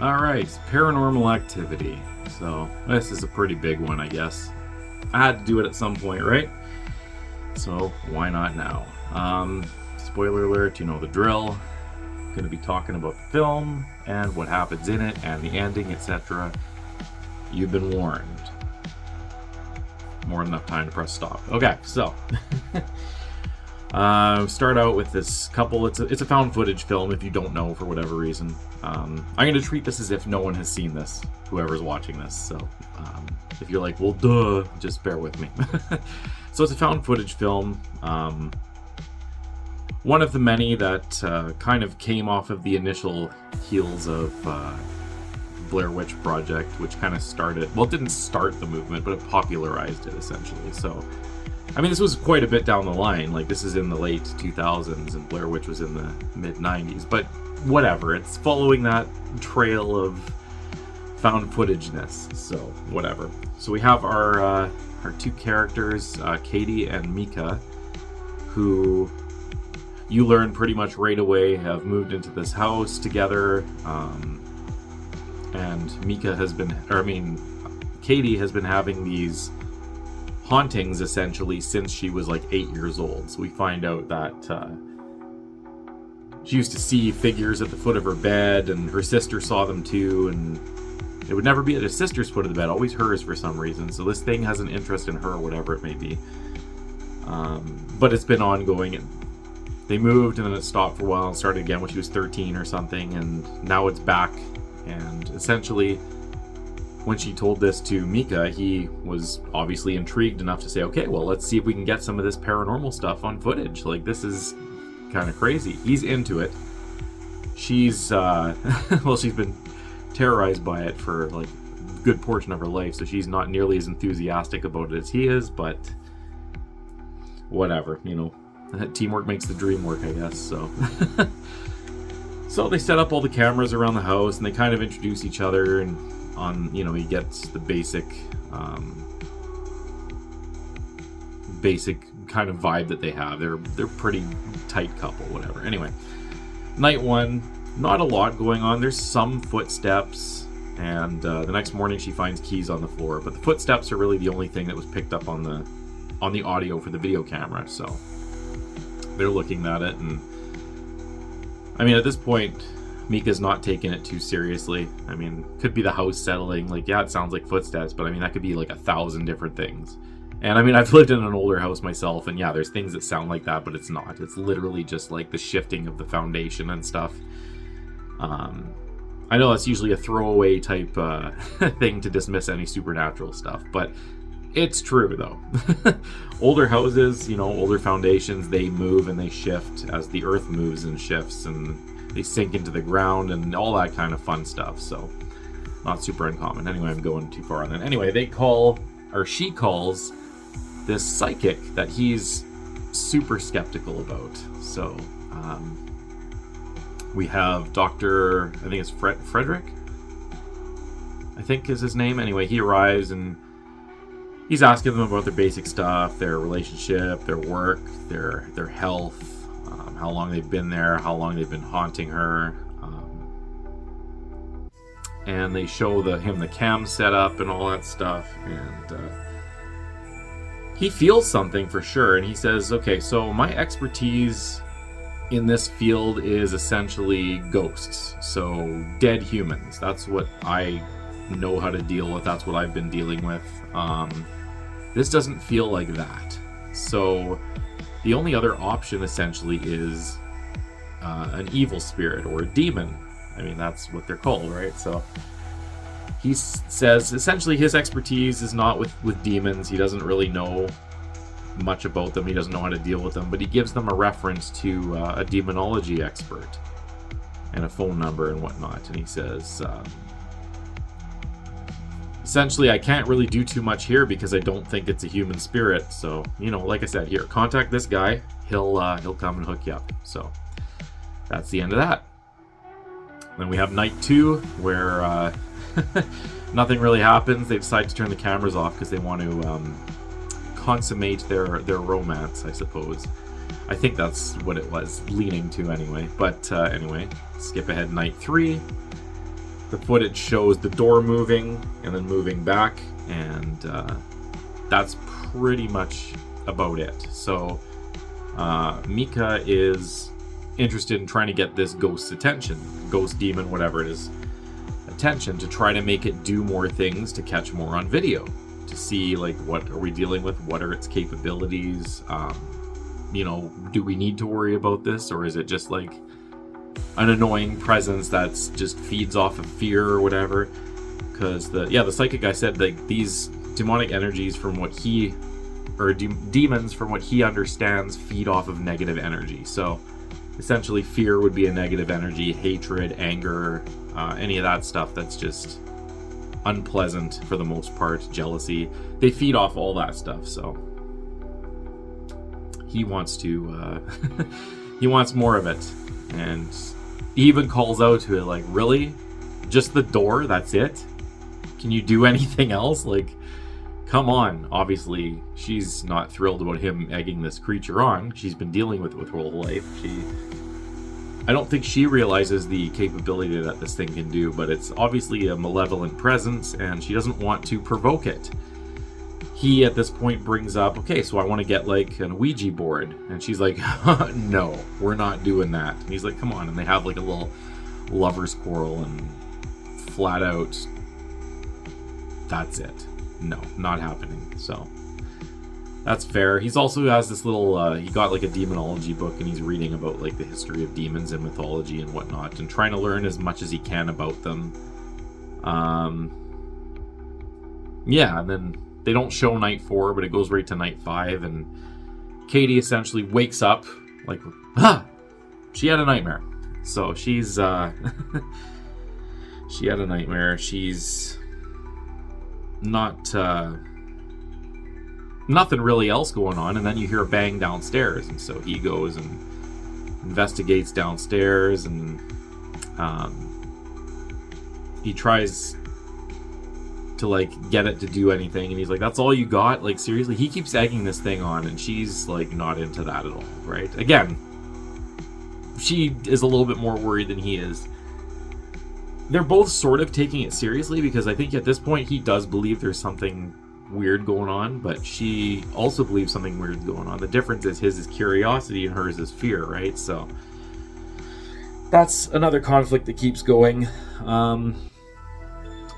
Alright, Paranormal Activity. So, this is a pretty big one, I guess. I had to do it at some point, right? So, why not now? Spoiler alert, you know the drill. Going to be talking about the film, and what happens in it, and the ending, etc. You've been warned. More than enough time to press stop. Okay, so... start out with this couple. It's a found footage film if you don't know for whatever reason. I'm going to treat this as if no one has seen this, whoever's watching this. So if you're like, well, duh, just bear with me. So it's a found footage film. One of the many that kind of came off of the initial heels of Blair Witch Project, which kind of started, well, it didn't start the movement, but it popularized it essentially. So I mean, this was quite a bit down the line. Like, this is in the late 2000s, and Blair Witch was in the mid-90s. But whatever, it's following that trail of found footageness. So whatever. So we have our two characters, Katie and Mika, who you learn pretty much right away have moved into this house together. And Mika has been, Katie has been having these hauntings essentially since she was like 8 years old. So we find out that she used to see figures at the foot of her bed, and her sister saw them too, and it would never be at her sister's foot of the bed, always hers for some reason. So this thing has an interest in her, whatever it may be. But it's been ongoing, and they moved and then it stopped for a while and started again when she was 13 or something, and now it's back. And essentially, when she told this to Mika, he was obviously intrigued enough to say, okay, well, let's see if we can get some of this paranormal stuff on footage. Like, this is kind of crazy. He's into it. She's, well, she's been terrorized by it for, like, a good portion of her life, so she's not nearly as enthusiastic about it as he is, but whatever, you know. Teamwork makes the dream work, I guess, so. So they set up all the cameras around the house, and they kind of introduce each other, and you know, he gets the basic kind of vibe that they have. They're pretty tight couple, whatever. Anyway, night one, not a lot going on. There's some footsteps, and the next morning she finds keys on the floor. But the footsteps are really the only thing that was picked up on the audio for the video camera. So they're looking at it, and I mean, at this point, Mika's not taking it too seriously. I mean, could be the house settling. Like, yeah, it sounds like footsteps, but I mean, that could be like 1,000 different things. And I mean, I've lived in an older house myself, and yeah, there's things that sound like that, but it's not. It's literally just like the shifting of the foundation and stuff. I know that's usually a throwaway type thing to dismiss any supernatural stuff, but it's true though. Older houses, you know, older foundations, they move and they shift as the earth moves and shifts, and they sink into the ground and all that kind of fun stuff. So not super uncommon. Anyway, I'm going too far on that. Anyway, she calls this psychic that he's super skeptical about. So we have Dr. I think it's Frederick, I think is his name. Anyway, he arrives and he's asking them about their basic stuff, their relationship, their work, their health, how long they've been there, how long they've been haunting her. And they show him the cam setup and all that stuff. And he feels something for sure. And he says, okay, so my expertise in this field is essentially ghosts. So dead humans. That's what I know how to deal with. That's what I've been dealing with. This doesn't feel like that. So the only other option essentially is an evil spirit or a demon. I mean, that's what they're called, right? So he says essentially his expertise is not with demons. He doesn't really know much about them. He doesn't know how to deal with them, but he gives them a reference to a demonology expert and a phone number and whatnot. And he says, essentially, I can't really do too much here because I don't think it's a human spirit. So, you know, like I said, here, contact this guy. He'll come and hook you up. So that's the end of that. Then we have night two, where nothing really happens. They decide to turn the cameras off because they want to consummate their romance, I suppose. I think that's what it was leaning to anyway. But anyway, skip ahead, night three. the footage shows the door moving and then moving back, and that's pretty much about it. So Mika is interested in trying to get this ghost's attention, ghost, demon, whatever it is, attention, to try to make it do more things, to catch more on video, to see like what are we dealing with, what are its capabilities, do we need to worry about this, or is it just like an annoying presence that's just feeds off of fear or whatever? Because the psychic guy said like these demonic energies, from what he demons, from what he understands, feed off of negative energy. So essentially fear would be a negative energy, hatred, anger, any of that stuff that's just unpleasant for the most part, jealousy, they feed off all that stuff. So he wants to he wants more of it, and he even calls out to it like, really, just the door, that's it? Can you do anything else? Like, come on. Obviously she's not thrilled about him egging this creature on. She's been dealing with it her whole life. I don't think she realizes the capability that this thing can do, but it's obviously a malevolent presence, and she doesn't want to provoke it. He, at this point, brings up, okay, so I want to get, like, an Ouija board. And she's like, no, we're not doing that. And he's like, come on. And they have, like, a little lover's quarrel, and flat out, that's it. No, not happening. So that's fair. He's also has this little, he got like a demonology book, and he's reading about like the history of demons and mythology and whatnot, and trying to learn as much as he can about them. And then they don't show night 4, but it goes right to night 5, and Katie essentially wakes up like, she had a nightmare. So she's, she had a nightmare. She's not, nothing really else going on, and then you hear a bang downstairs, and so he goes and investigates downstairs, and he tries to like get it to do anything, and he's like, that's all you got? Like, seriously? He keeps egging this thing on, and she's like not into that at all, right? Again, she is a little bit more worried than he is. They're both sort of taking it seriously, because I think at this point he does believe there's something weird going on, but she also believes something weird is going on. The difference is his is curiosity and hers is fear, right? So that's another conflict that keeps going.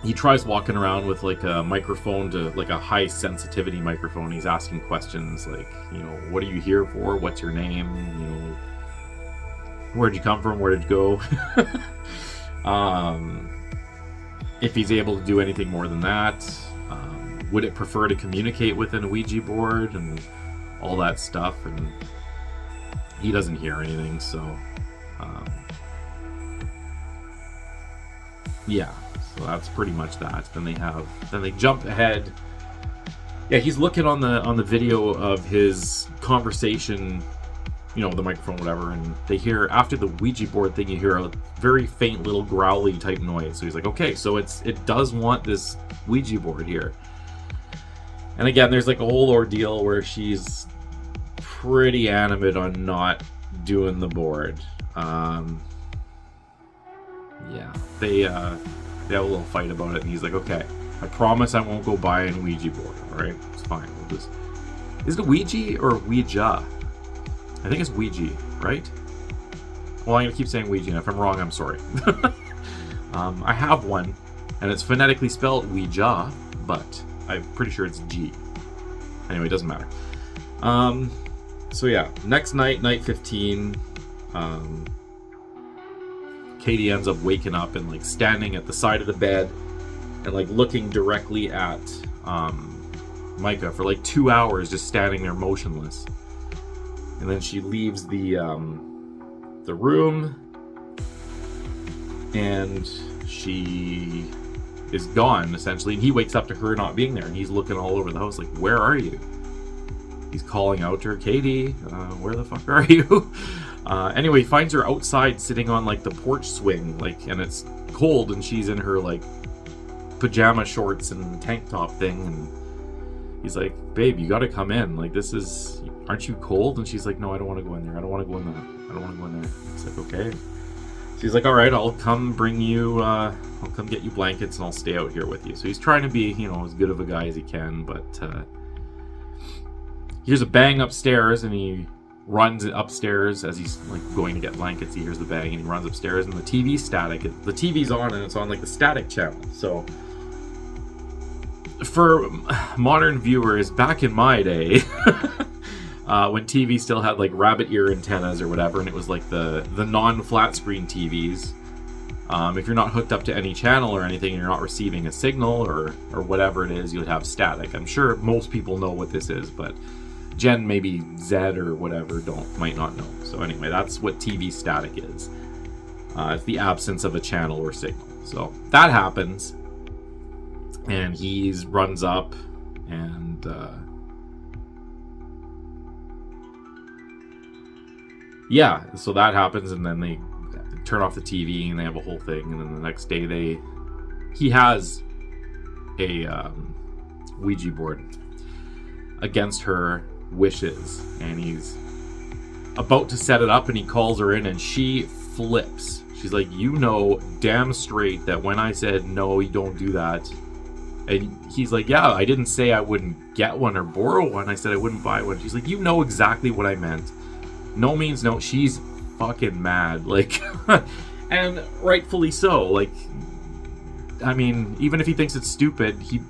He tries walking around with like a microphone, to like a high sensitivity microphone. He's asking questions like, what are you here for? What's your name? Where'd you come from? Where did you go? If he's able to do anything more than that. Would it prefer to communicate with an Ouija board and all that stuff? And he doesn't hear anything, so so that's pretty much that. Then they jump ahead. Yeah, he's looking on the video of his conversation, the microphone, whatever, and they hear, after the Ouija board thing, you hear a very faint little growly type noise. So he's like, okay, so it does want this Ouija board here. And again, there's like a whole ordeal where she's pretty animate on not doing the board. They have a little fight about it, and he's like, okay, I promise I won't go buy an Ouija board, alright? It's fine. Is it Ouija or Ouija? I think it's Ouija, right? Well, I'm gonna keep saying Ouija, and if I'm wrong, I'm sorry. I have one, and it's phonetically spelled Ouija, but I'm pretty sure it's G. Anyway, it doesn't matter. So yeah, next night, night 15, Katie ends up waking up and like standing at the side of the bed and like looking directly at Micah for like 2 hours, just standing there motionless. And then she leaves the room, and she is gone, essentially. And he wakes up to her not being there, and he's looking all over the house like, where are you? He's calling out to her, Katie, where the fuck are you? Anyway, he finds her outside sitting on like the porch swing, like, and it's cold, and she's in her like pajama shorts and tank top thing, and he's like, babe, you gotta come in, like, aren't you cold? And she's like, no, I don't want to go in there, I don't want to go in there. It's like, okay. he's like, all right, I'll come bring you, I'll come get you blankets and I'll stay out here with you. So he's trying to be, as good of a guy as he can, but he hears a bang upstairs and he runs upstairs as he's like going to get blankets. He hears the bang and he runs upstairs and the TV's static. The TV's on and it's on like the static channel. So for modern viewers, back in my day, when TV still had like rabbit ear antennas or whatever, and it was like the non-flat screen TVs, if you're not hooked up to any channel or anything and you're not receiving a signal or whatever it is, you'd have static. I'm sure most people know what this is, but Gen, maybe Zed or whatever, might not know. So anyway, that's what TV static is. It's the absence of a channel or signal. So that happens, and he runs up, and so that happens, and then they turn off the TV and they have a whole thing, and then the next day he has a Ouija board against her wishes, and he's about to set it up, and he calls her in, and she flips. She's like, damn straight that when I said no, you don't do that. And he's like, yeah, I didn't say I wouldn't get one or borrow one, I said I wouldn't buy one. She's like, you know exactly what I meant. No means no. She's fucking mad, like and rightfully so. Like, I mean, even if he thinks it's stupid, he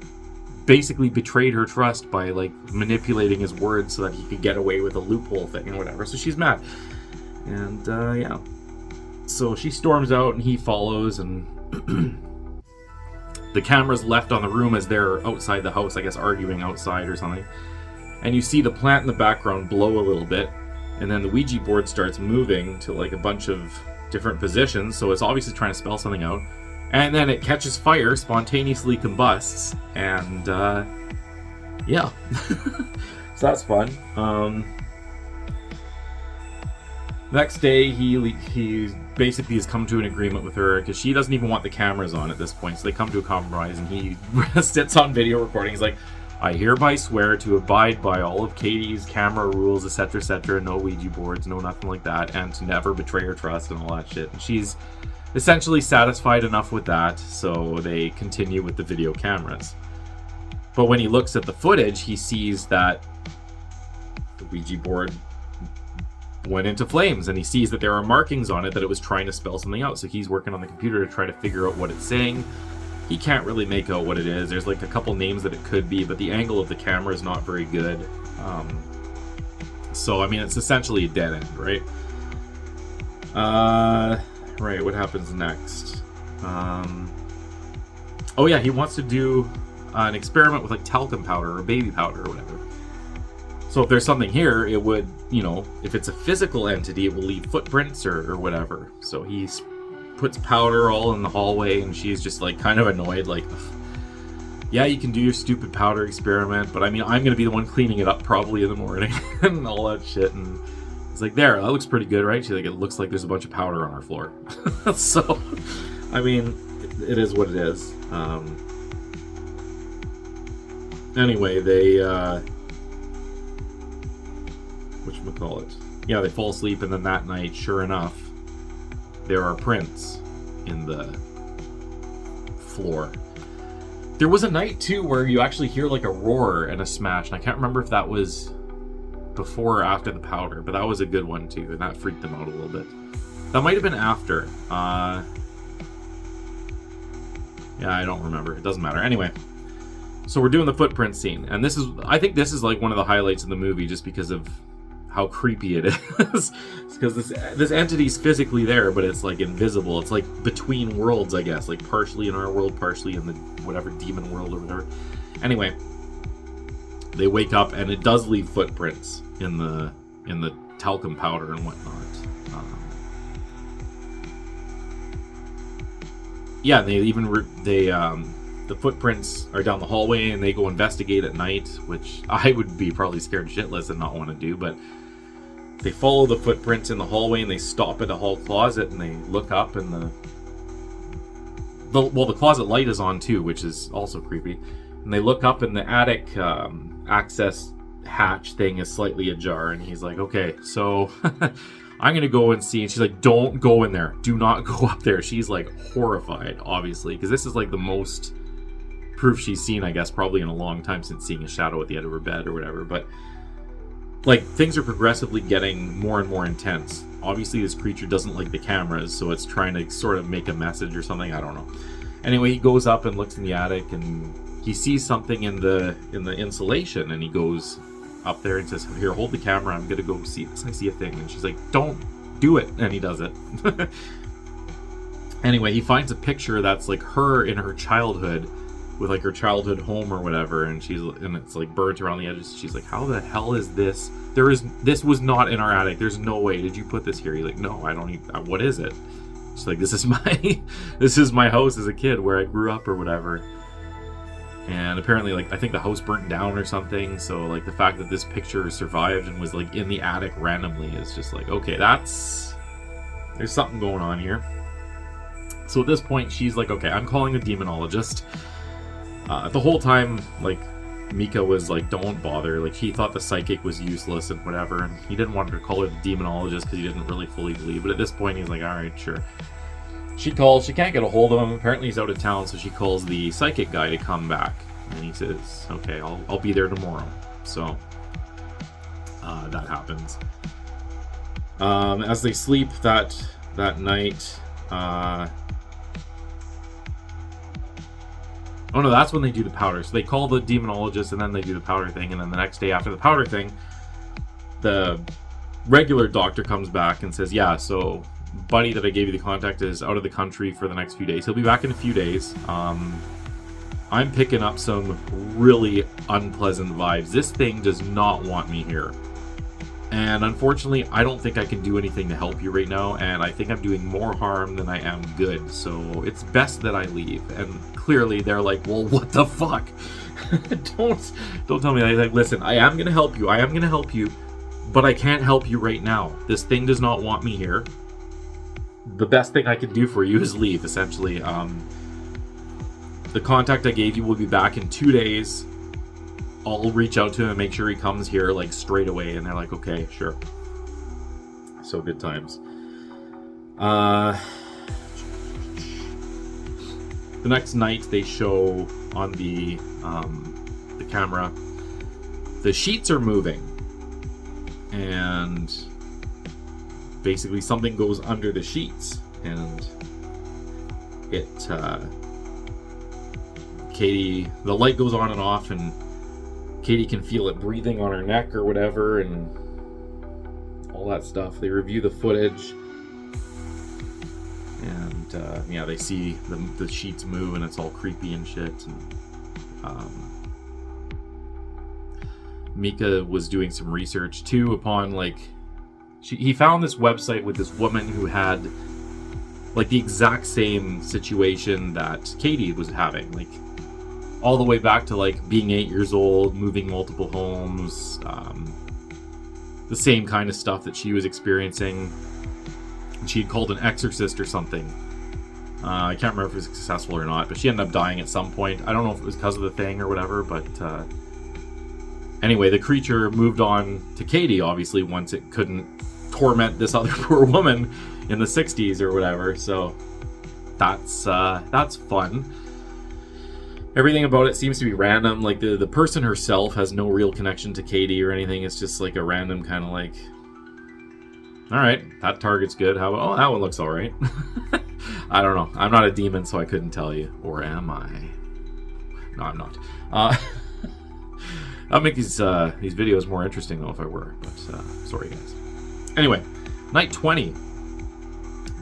basically betrayed her trust by like manipulating his words so that he could get away with a loophole thing or whatever. So she's mad, and so she storms out and he follows, and the camera's left on the room as they're outside the house, I guess arguing outside or something, and you see the plant in the background blow a little bit, and then the Ouija board starts moving to like a bunch of different positions, so it's obviously trying to spell something out. And then it catches fire, spontaneously combusts, and so that's fun. Next day, he basically has come to an agreement with her, because she doesn't even want the cameras on at this point, so they come to a compromise, and he sits on video recording. He's like, I hereby swear to abide by all of Katie's camera rules, etc., no Ouija boards, no nothing like that, and to never betray her trust and all that shit. And she's essentially satisfied enough with that, so they continue with the video cameras. But when he looks at the footage, he sees that the Ouija board went into flames, and he sees that there are markings on it that it was trying to spell something out. So he's working on the computer to try to figure out what it's saying. He can't really make out what it is. There's like a couple names that it could be, but the angle of the camera is not very good. So I mean, it's essentially a dead end, right? Right, what happens next? Oh yeah, he wants to do an experiment with like talcum powder or baby powder or whatever. So if there's something here, it would, if it's a physical entity, it will leave footprints or whatever. So he puts powder all in the hallway, and she's just like kind of annoyed, like, yeah, you can do your stupid powder experiment, but I mean, I'm gonna be the one cleaning it up probably in the morning and all that shit. And it's like, there, that looks pretty good, right? She's like, it looks like there's a bunch of powder on our floor. So, I mean, it is what it is. Anyway, they, whatchamacallit? Yeah, they fall asleep, and then that night, sure enough, there are prints in the floor. There was a night, too, where you actually hear, like, a roar and a smash, and I can't remember if that was before or after the powder, but that was a good one, too, and that freaked them out a little bit. That might have been after. Yeah, I don't remember. It doesn't matter. Anyway, so we're doing the footprint scene, and I think this is, like, one of the highlights of the movie, just because of how creepy it is. Because this entity's physically there, but it's like invisible. It's like between worlds, I guess, like partially in our world, partially in the whatever demon world or whatever. Anyway, they wake up, and it does leave footprints in the talcum powder and whatnot. Yeah, they even the footprints are down the hallway, and they go investigate at night, which I would be probably scared shitless and not want to do, but they follow the footprints in the hallway, and they stop at the hall closet, and they look up, and the closet light is on too, which is also creepy. And they look up, and the attic access hatch thing is slightly ajar, and he's like, okay, so I'm gonna go and see. And she's like, don't go in there. Do not go up there. She's like horrified, obviously, because this is like the most proof she's seen, I guess, probably in a long time since seeing a shadow at the end of her bed or whatever. But like, things are progressively getting more and more intense. Obviously, this creature doesn't like the cameras, so it's trying to sort of make a message or something. I don't know. Anyway, he goes up and looks in the attic, and he sees something in the insulation, and he goes up there and says, here, hold the camera, I'm gonna go see this. I see a thing. And she's like, don't do it. And he does it. Anyway, he finds a picture that's like her in her childhood, with like her childhood home or whatever, and it's like burnt around the edges. She's like, how the hell is this? This was not in our attic. There's no way. Did you put this here? He's like, no, I don't even, what is it? She's like, this is my house as a kid where I grew up or whatever. And apparently, like, I think the house burnt down or something, so like the fact that this picture survived and was like in the attic randomly is just like, okay, there's something going on here. So at this point, she's like, okay, I'm calling a demonologist. The whole time, like, Mika was like, don't bother. Like, he thought the psychic was useless and whatever, and he didn't want her to call her the demonologist because he didn't really fully believe. But at this point, he's like, all right, sure. She calls. She can't get a hold of him. Apparently, he's out of town, so she calls the psychic guy to come back. And he says, okay, I'll be there tomorrow. So that happens. As they sleep that night... Oh no, that's when they do the powder. So they call the demonologist and then they do the powder thing. And then the next day after the powder thing, the regular doctor comes back and says, yeah, so buddy that I gave you the contact is out of the country for the next few days. He'll be back in a few days. I'm picking up some really unpleasant vibes. This thing does not want me here. And unfortunately, I don't think I can do anything to help you right now, and I think I'm doing more harm than I am good, so it's best that I leave. And clearly they're like, well, what the fuck? don't tell me. Like, listen, I am going to help you, but I can't help you right now. This thing does not want me here. The best thing I can do for you is leave, essentially. The contact I gave you will be back in 2 days. I'll reach out to him and make sure he comes here, like, straight away. And they're like, okay, sure. So good times. The next night they show on the camera, the sheets are moving. And basically something goes under the sheets. And Katie, the light goes on and off, and Katie can feel it breathing on her neck or whatever, and all that stuff. They review the footage, and they see the sheets move, and it's all creepy and shit. And Mika was doing some research too upon, like, he found this website with this woman who had like the exact same situation that Katie was having, like, all the way back to like being 8 years old, moving multiple homes, the same kind of stuff that she was experiencing. And she had called an exorcist or something. I can't remember if it was successful or not, but she ended up dying at some point. I don't know if it was because of the thing or whatever, but anyway, the creature moved on to Katie, obviously, once it couldn't torment this other poor woman in the 60s or whatever. So that's fun. Everything about it seems to be random. Like, the person herself has no real connection to Katie or anything. It's just like a random kind of like, all right, that target's good. How about, oh, that one looks all right. I don't know. I'm not a demon, so I couldn't tell you. Or am I? No, I'm not. I'll make these videos more interesting, though, if I were. But sorry, guys. Anyway, night 20.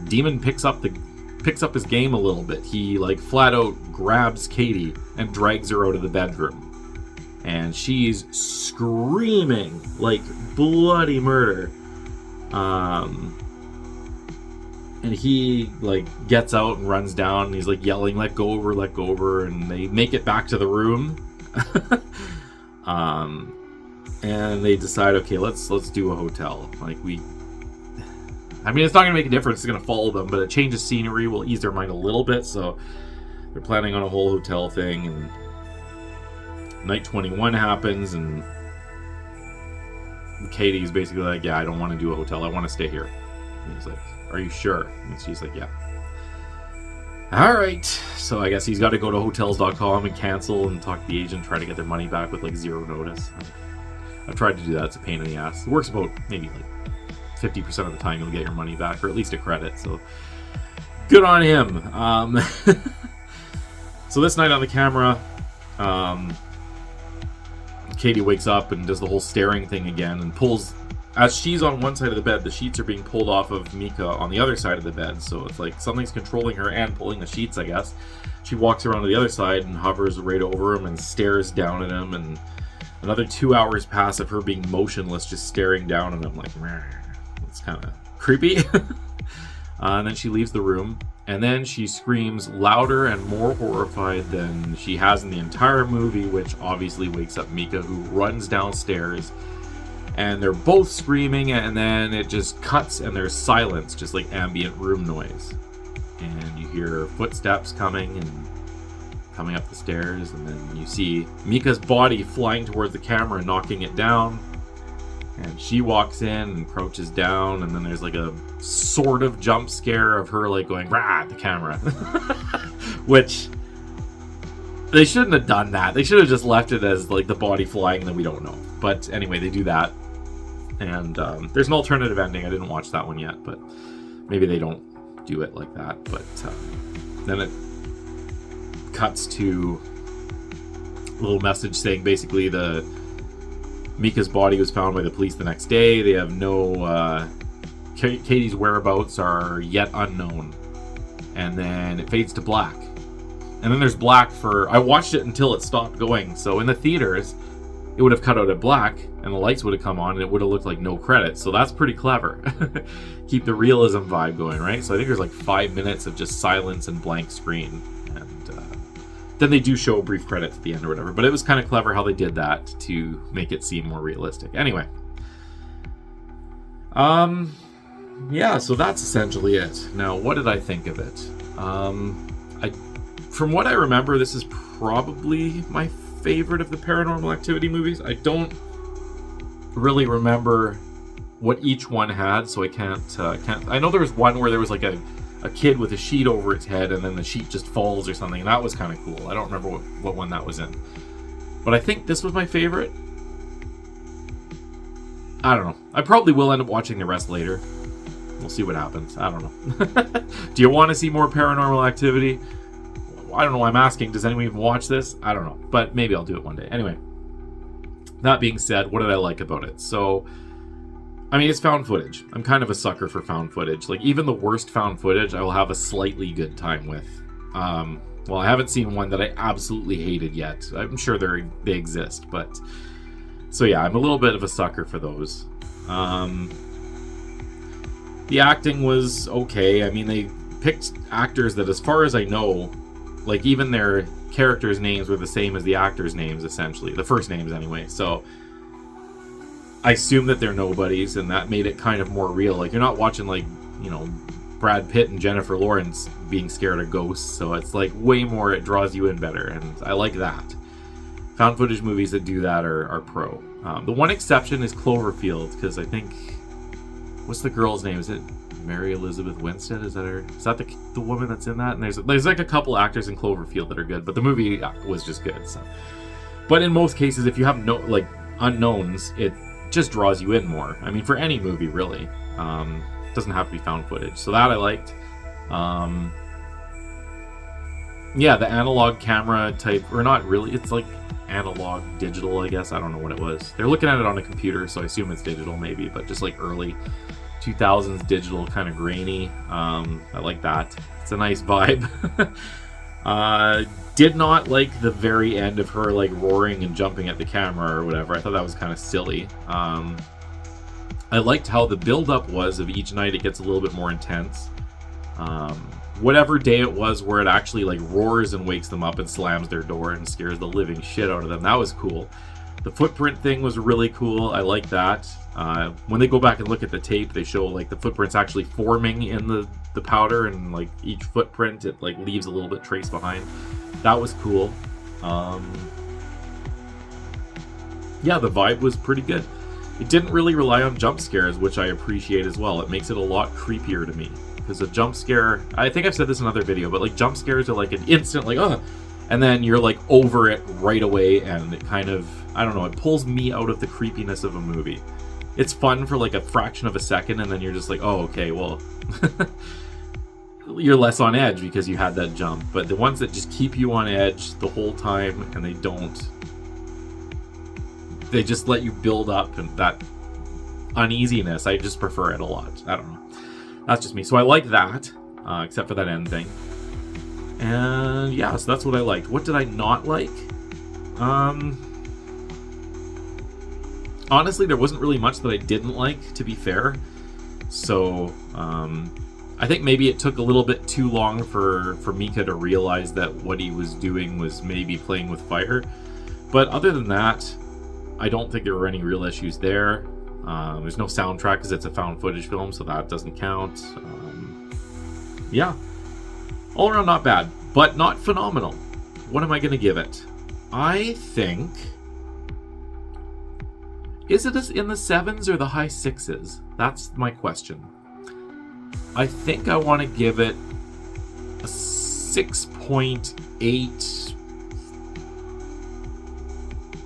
Demon picks up his game a little bit. He, like, flat out grabs Katie and drags her out of the bedroom. And she's screaming like bloody murder. And he, like, gets out and runs down, and he's, like, yelling, let go of her, and they make it back to the room. And they decide, okay, let's do a hotel. Like, I mean, it's not going to make a difference. It's going to follow them, but a change of scenery will ease their mind a little bit. So they're planning on a whole hotel thing. And night 21 happens, and Katie's basically like, yeah, I don't want to do a hotel. I want to stay here. And he's like, are you sure? And she's like, yeah. All right. So I guess he's got to go to hotels.com and cancel and talk to the agent, try to get their money back with like 0 notice. I've tried to do that. It's a pain in the ass. It works about maybe like 50% of the time you'll get your money back, or at least a credit. So good on him. So this night on the camera, Katie wakes up and does the whole staring thing again and pulls, as she's on one side of the bed, the sheets are being pulled off of Mika on the other side of the bed. So it's like something's controlling her and pulling the sheets, I guess. She walks around to the other side and hovers right over him and stares down at him. And another 2 hours pass of her being motionless, just staring down at him like, it's kind of creepy. And then she leaves the room. And then she screams louder and more horrified than she has in the entire movie, which obviously wakes up Mika, who runs downstairs. And they're both screaming, and then it just cuts, and there's silence, just like ambient room noise. And you hear footsteps coming up the stairs, and then you see Mika's body flying towards the camera and knocking it down. And she walks in and crouches down, and then there's like a sort of jump scare of her like going rah at the camera. Which they shouldn't have done that. They should have just left it as like the body flying, and then we don't know. But anyway, they do that. And there's an alternative ending. I didn't watch that one yet, but maybe they don't do it like that. But then it cuts to a little message saying basically Mika's body was found by the police the next day. They have no... Katie's whereabouts are yet unknown. And then it fades to black. And then there's black for... I watched it until it stopped going. So in the theaters, it would have cut out at black, and the lights would have come on, and it would have looked like no credits. So that's pretty clever. Keep the realism vibe going, right? So I think there's like 5 minutes of just silence and blank screen. And then they do show brief credits at the end or whatever. But it was kind of clever how they did that to make it seem more realistic. Anyway. Yeah, so that's essentially it. Now, what did I think of it? From what I remember, this is probably my favorite of the Paranormal Activity movies. I don't really remember what each one had, so I can't. I know there was one where there was like a kid with a sheet over its head, and then the sheet just falls or something, and that was kind of cool. I don't remember what one that was in. But I think this was my favorite. I don't know. I probably will end up watching the rest later. We'll see what happens. I don't know. Do you want to see more Paranormal Activity? I don't know why I'm asking. Does anyone even watch this? I don't know. But maybe I'll do it one day. Anyway. That being said, what did I like about it? So, I mean, it's found footage. I'm kind of a sucker for found footage. Like, even the worst found footage, I will have a slightly good time with. Well, I haven't seen one that I absolutely hated yet. I'm sure they exist, but... So yeah, I'm a little bit of a sucker for those. The acting was okay. I mean, they picked actors that, as far as I know, like, even their characters' names were the same as the actors' names, essentially. The first names, anyway. So, I assume that they're nobodies, and that made it kind of more real. Like, you're not watching, like, you know, Brad Pitt and Jennifer Lawrence being scared of ghosts. So, it's, like, way more, it draws you in better, and I like that. Found footage movies that do that are pro. The one exception is Cloverfield, because I think... What's the girl's name? Is it Mary Elizabeth Winstead? Is that her? Is that the woman that's in that? And there's like a couple actors in Cloverfield that are good, but the movie was just good. So, but in most cases, if you have no like unknowns, it just draws you in more. I mean, for any movie really, doesn't have to be found footage. So that I liked. Yeah, the analog camera type, or not really. It's like analog digital, I guess. I don't know what it was. They're looking at it on a computer, so I assume it's digital maybe, but just like early 2000s digital, kind of grainy. I like that. It's a nice vibe. Did not like the very end of her like roaring and jumping at the camera or whatever. I thought that was kind of silly. I liked how the build-up was of each night. It gets a little bit more intense. Whatever day it was where it actually like roars and wakes them up and slams their door and scares the living shit out of them. That was cool. The footprint thing was really cool. I like that. When they go back and look at the tape, they show like the footprints actually forming in the powder, and like each footprint, it like leaves a little bit trace behind. That was cool. Yeah, the vibe was pretty good. It didn't really rely on jump scares, which I appreciate as well. It makes it a lot creepier to me. Because a jump scare, I think I've said this in another video, but like jump scares are like an instant, like, ugh, and then you're like over it right away, and it kind of, I don't know, it pulls me out of the creepiness of a movie. It's fun for like a fraction of a second, and then you're just like, oh, okay, well, you're less on edge because you had that jump. But the ones that just keep you on edge the whole time, and they just let you build up and that uneasiness, I just prefer it a lot. I don't know. That's just me. So I like that, except for that end thing. And yeah, so that's what I liked. What did I not like? Honestly, there wasn't really much that I didn't like, to be fair. So I think maybe it took a little bit too long for Mika to realize that what he was doing was maybe playing with fire. But other than that, I don't think there were any real issues there. There's no soundtrack because it's a found footage film, so that doesn't count. Yeah, all around not bad, but not phenomenal. What am I going to give it? I think... Is it in the 7s or the high 6s? That's my question. I think I want to give it a 6.8...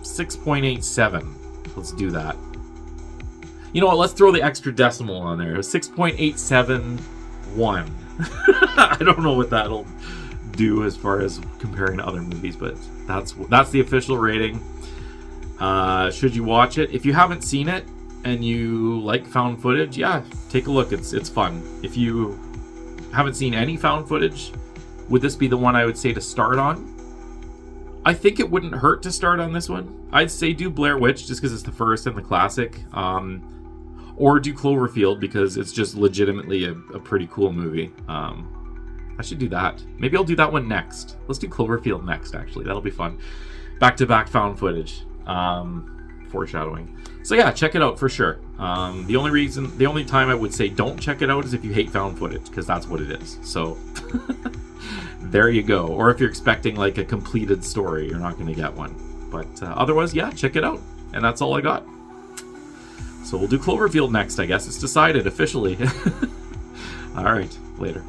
6.87. Let's do that. You know what? Let's throw the extra decimal on there. 6.871. I don't know what that'll do as far as comparing to other movies, but that's the official rating. Should you watch it? If you haven't seen it and you like found footage, yeah, take a look. It's fun. If you haven't seen any found footage, would this be the one I would say to start on? I think it wouldn't hurt to start on this one. I'd say do Blair Witch just because it's the first and the classic. Or do Cloverfield because it's just legitimately a pretty cool movie. I should do that. Maybe I'll do that one next. Let's do Cloverfield next, actually. That'll be fun. Back-to-back found footage. Foreshadowing. So yeah, check it out for sure. The only time I would say don't check it out is if you hate found footage, because that's what it is. So there you go. Or if you're expecting like a completed story, you're not going to get one. But otherwise, yeah, check it out. And that's all I got. So we'll do Cloverfield next, I guess. It's decided officially. All right, later.